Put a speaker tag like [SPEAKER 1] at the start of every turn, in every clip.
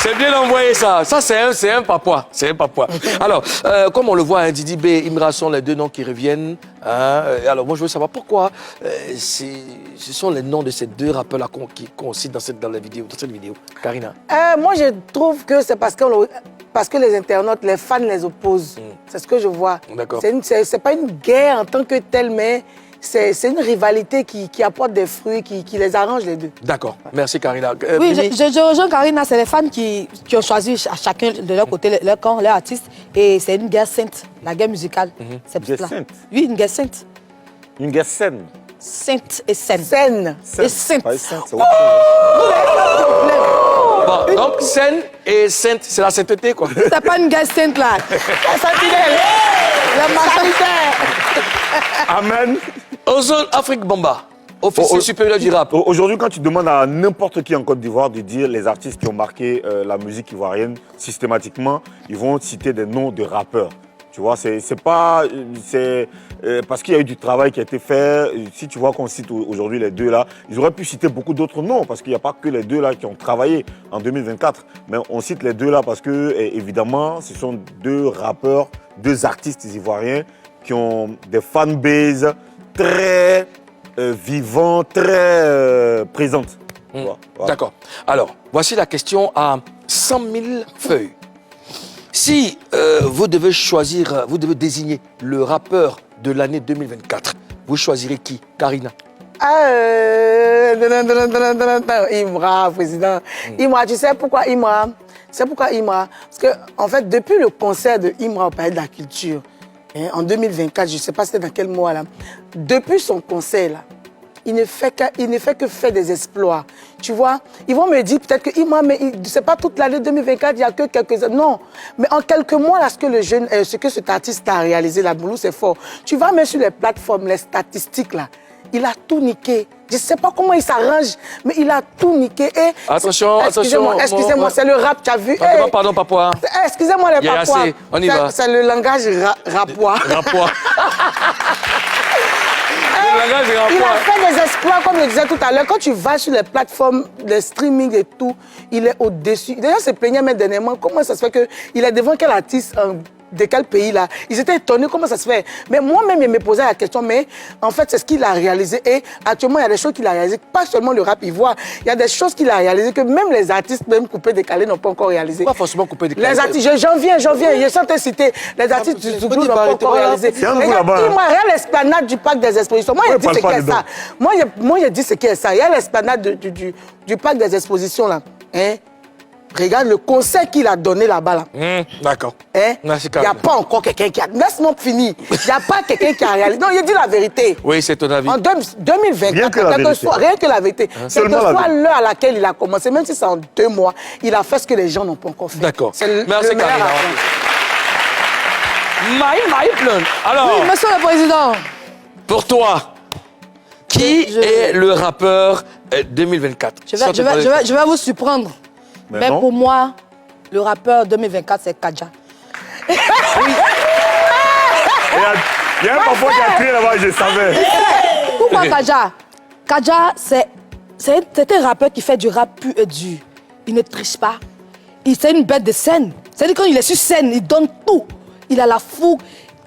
[SPEAKER 1] C'est bien envoyé, ça. Ça, c'est un papois. C'est un papois. Alors, comme on le voit, hein, Didi B et Imra sont les deux noms qui reviennent. Hein. Alors, moi, je veux savoir pourquoi ce sont les noms de ces deux rappeurs-là qu'on cite dans cette vidéo. Karina.
[SPEAKER 2] Moi, je trouve que c'est parce que les internautes, les fans les opposent. C'est ce que je vois.
[SPEAKER 1] D'accord.
[SPEAKER 2] C'est pas une guerre en tant que telle, mais c'est une rivalité qui apporte des fruits, qui les arrange les deux.
[SPEAKER 1] D'accord. Merci, Karina.
[SPEAKER 3] Oui, je rejoins Karina. C'est les fans qui ont choisi à chacun de leur côté leur camp, leur artiste. Et c'est une guerre sainte, la guerre musicale. C'est
[SPEAKER 4] Une guerre sainte?
[SPEAKER 3] Oui, une guerre sainte.
[SPEAKER 4] Une guerre saine?
[SPEAKER 3] Sainte et saine.
[SPEAKER 2] Saine.
[SPEAKER 3] Et sainte.
[SPEAKER 4] Pas sainte, c'est autre chose.
[SPEAKER 1] Bon, donc, saine et sainte, c'est la sainteté, quoi.
[SPEAKER 3] C'est pas une guerre sainte, là. Le
[SPEAKER 4] Amen.
[SPEAKER 1] Ozone Afrique Bamba, officier supérieur du rap.
[SPEAKER 4] Aujourd'hui, quand tu demandes à n'importe qui en Côte d'Ivoire de dire les artistes qui ont marqué la musique ivoirienne, systématiquement, ils vont citer des noms de rappeurs. Tu vois, c'est pas... parce qu'il y a eu du travail qui a été fait. Si tu vois qu'on cite aujourd'hui les deux là, ils auraient pu citer beaucoup d'autres noms parce qu'il n'y a pas que les deux là qui ont travaillé en 2024. Mais on cite les deux là parce que, évidemment, ce sont deux rappeurs, deux artistes ivoiriens qui ont des fanbases très vivantes, très présentes. Voilà.
[SPEAKER 1] D'accord. Alors, voici la question à 100 000 feuilles. Si vous devez choisir, vous devez désigner le rappeur de l'année 2024, vous choisirez qui? Karina.
[SPEAKER 2] Imra, président. Imra, tu sais pourquoi Imra? C'est pourquoi Imra? Parce que, en fait, depuis le concert de Imra au Palais de la Culture, hein, en 2024, je ne sais pas c'était dans quel mois là, depuis son concert là, il ne fait que faire des exploits. Tu vois, ils vont me dire peut-être que Imra, mais c'est pas toute l'année 2024, il n'y a que quelques ans. Non, mais en quelques mois, là, ce que cet artiste a réalisé, la Boulou, c'est fort. Tu vas même sur les plateformes, les statistiques, là, il a tout niqué. Je ne sais pas comment il s'arrange, mais il a tout niqué. Et
[SPEAKER 1] attention, attention.
[SPEAKER 2] Excusez-moi, c'est le rap, tu as vu?
[SPEAKER 1] Pardon, papa.
[SPEAKER 2] Excusez-moi, les papois.
[SPEAKER 1] On y va.
[SPEAKER 2] C'est le langage rapois.
[SPEAKER 1] Rapois.
[SPEAKER 2] Il a fait des exploits, comme je disais tout à l'heure. Quand tu vas sur les plateformes, les streaming et tout, il est au-dessus. D'ailleurs, se plaignait même dernièrement. Comment ça se fait qu'il est devant quel artiste de quel pays là? Ils étaient étonnés, comment ça se fait? Mais moi-même, il me posait la question, mais en fait, c'est ce qu'il a réalisé. Et actuellement, il y a des choses qu'il a réalisées, pas seulement le rap ivoire. Il y a des choses qu'il a réalisées que même les artistes, même coupés décalés, n'ont pas encore réalisées.
[SPEAKER 1] Pas forcément coupés décalés.
[SPEAKER 2] Les artistes, j'en viens, je sens te citer. Les artistes du Zouglou n'ont pas encore réalisé. Regarde, regarde l'esplanade du parc des expositions. Moi, je dis ce qu'est ça. Moi, je dis ce qu'est ça. Il y a l'esplanade du parc des expositions là. Hein? Regarde le conseil qu'il a donné là-bas. Là.
[SPEAKER 1] D'accord.
[SPEAKER 2] Hein? Il n'y a pas encore quelqu'un qui a... Laisse-moi finir. Il n'y a pas quelqu'un qui a réalisé. Non, il dit la vérité.
[SPEAKER 1] Oui, c'est ton avis.
[SPEAKER 2] En 2024, rien que la vérité. Quelle que soit l'heure à laquelle il a commencé, même si c'est en 2 mois, il a fait ce que les gens n'ont pas encore fait.
[SPEAKER 1] D'accord.
[SPEAKER 2] Merci,
[SPEAKER 1] Karina. Maïplon. Alors,
[SPEAKER 3] Oui, monsieur le président.
[SPEAKER 1] pour toi, qui est le rappeur 2024?
[SPEAKER 3] Je vais vous surprendre. Mais pour moi, le rappeur 2024, c'est Kadja.
[SPEAKER 4] Il y a un parfois qui a crié là-bas, je savais.
[SPEAKER 3] Pourquoi Kadja? Kadja, c'est un rappeur qui fait du rap pur et dur. Il ne triche pas. C'est une bête de scène. C'est-à-dire quand il est sur scène, il donne tout. Il a la fougue,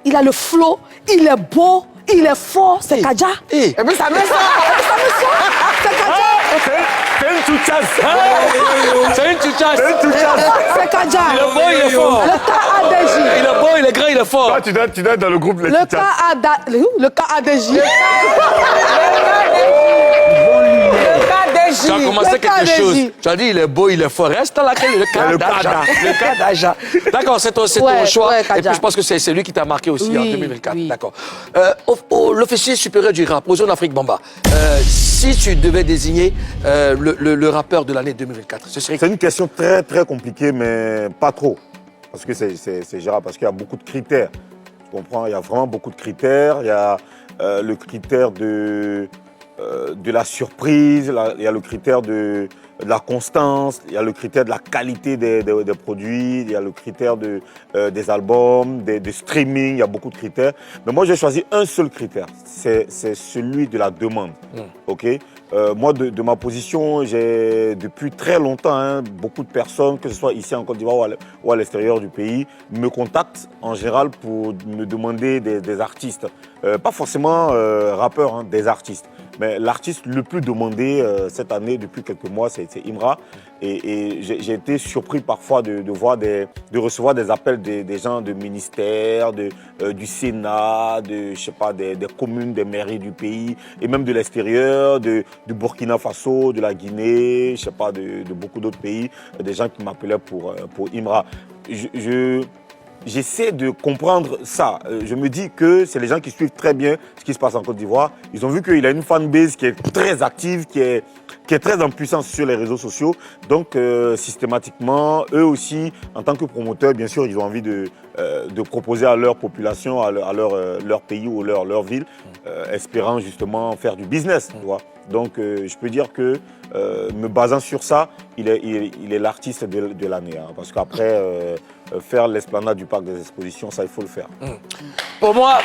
[SPEAKER 3] il a le flow, il est beau, il est fort. C'est Kadja.
[SPEAKER 2] Et puis ça me sort.
[SPEAKER 3] C'est Kadja.
[SPEAKER 4] C'est une touchasse.
[SPEAKER 1] C'est une touchasse.
[SPEAKER 3] C'est Kadja.
[SPEAKER 1] Il est beau, il est fort.
[SPEAKER 3] Le KADJ.
[SPEAKER 1] Il est beau, il est grand, il est fort.
[SPEAKER 4] Toi, tu dois être dans le groupe Les
[SPEAKER 3] Le
[SPEAKER 4] Touchasses.
[SPEAKER 3] KADJ.
[SPEAKER 1] Tu as commencé quelque chose. Tu as dit, il est beau, il est fort. Reste dans laquelle le cas d'Aja. D'accord, c'est ton choix. Et puis, je pense que c'est lui qui t'a marqué aussi en 2024.
[SPEAKER 3] Oui.
[SPEAKER 1] D'accord. L'officier supérieur du rap, Ozone Afrique Bamba, si tu devais désigner le rappeur de l'année 2024, ce serait...
[SPEAKER 4] C'est une question très, très compliquée, mais pas trop. Parce que c'est gérable, parce qu'il y a beaucoup de critères. Tu comprends? Il y a vraiment beaucoup de critères. Il y a le critère de la surprise, il y a le critère de la constance, il y a le critère de la qualité des produits, il y a le critère des albums, des streaming, il y a beaucoup de critères. Mais moi, j'ai choisi un seul critère, c'est celui de la demande. OK? moi, de ma position, j'ai depuis très longtemps, hein, beaucoup de personnes, que ce soit ici en Côte d'Ivoire ou à l'extérieur du pays, me contactent en général pour me demander des artistes. Pas forcément rappeurs, hein, des artistes. Mais l'artiste le plus demandé cette année, depuis quelques mois, c'est Imra. Et j'ai été surpris parfois de recevoir des appels des gens de ministères, du Sénat, je sais pas, des communes, des mairies du pays, et même de l'extérieur, du Burkina Faso, de la Guinée, je sais pas, de beaucoup d'autres pays, des gens qui m'appelaient pour Imra. J'essaie de comprendre ça. Je me dis que c'est les gens qui suivent très bien ce qui se passe en Côte d'Ivoire. Ils ont vu qu'il a une fanbase qui est très active, qui est très en puissance sur les réseaux sociaux. Donc, systématiquement, eux aussi, en tant que promoteurs, bien sûr, ils ont envie de proposer à leur population, à leur pays ou leur ville, espérant justement faire du business. Tu vois. Donc, je peux dire que, me basant sur ça, il est l'artiste de l'année. Hein, parce qu'après, faire l'esplanade du parc des expositions, ça, il faut le faire.
[SPEAKER 1] Pour moi,